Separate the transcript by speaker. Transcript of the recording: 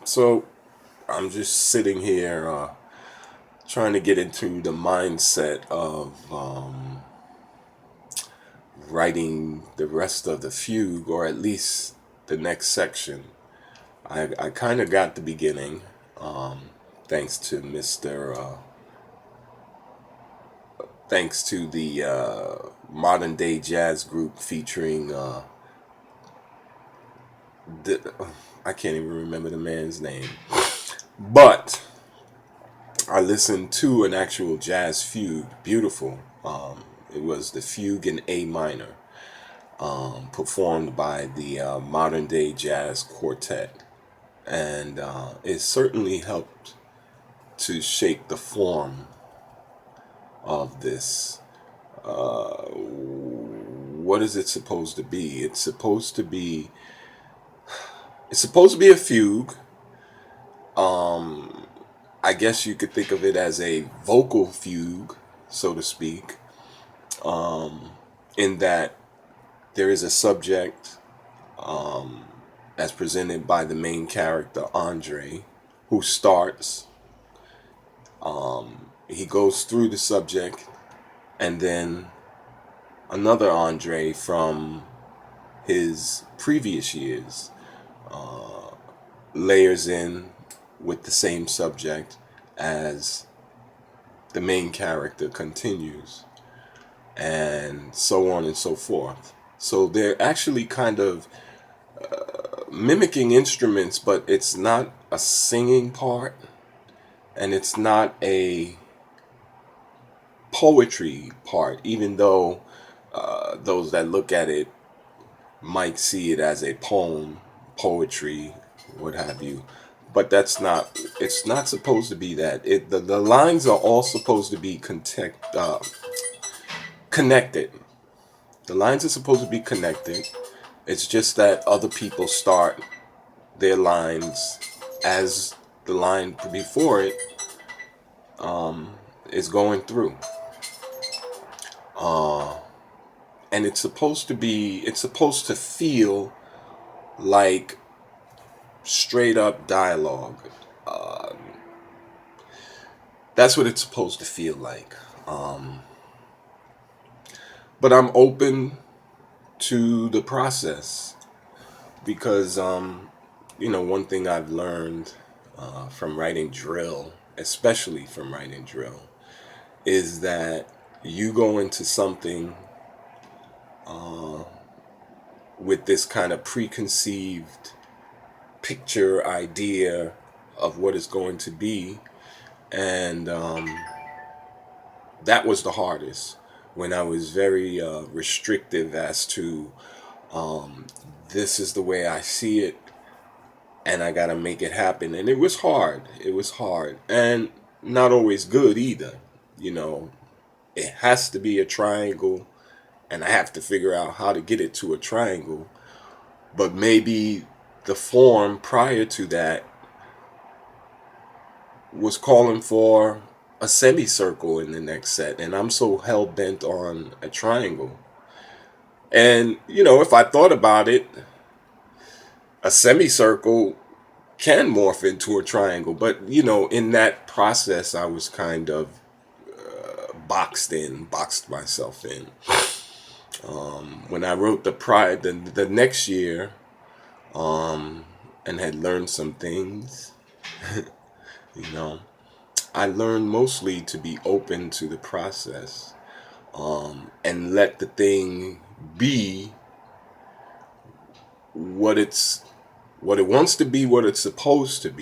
Speaker 1: So I'm just sitting here trying to get into the mindset of writing the rest of the fugue, or at least the next section. I kind of got the beginning, thanks to thanks to the modern day jazz group featuring the, I can't even remember the man's name, but I listened to an actual jazz fugue, beautiful. It was the fugue in A minor, performed by the modern day jazz quartet, and it certainly helped to shape the form of this. What is it supposed to be? It's supposed to be a fugue. I guess you could think of it as a vocal fugue, so to speak, in that there is a subject as presented by the main character, Andre, who starts. He goes through the subject, and then another Andre from his previous years layers in with the same subject as the main character continues, and so on and so forth. So they're actually kind of mimicking instruments, but it's not a singing part, and it's not a poetry part, even though those that look at it might see it as a poem, poetry, what have you. But it's not supposed to be that. The lines are all supposed to be connected. The lines are supposed to be connected. It's just that other people start their lines as the line before it is going through. And it's supposed to feel like straight up dialogue. That's what it's supposed to feel like. But I'm open to the process because, one thing I've learned from writing drill, especially from writing drill, is that you go into something with this kind of preconceived picture idea of what it's going to be, and that was the hardest when I was very restrictive as to this is the way I see it, and I gotta make it happen. And it was hard. It was hard, and not always good either. You know, it has to be a triangle, and I have to figure out how to get it to a triangle. But maybe the form prior to that was calling for a semicircle in the next set, and I'm so hell bent on a triangle. And if I thought about it, a semicircle can morph into a triangle. But in that process, I was kind of boxed myself in. When I wrote the next year, and had learned some things, you know, I learned mostly to be open to the process, and let the thing be what it wants to be, what it's supposed to be.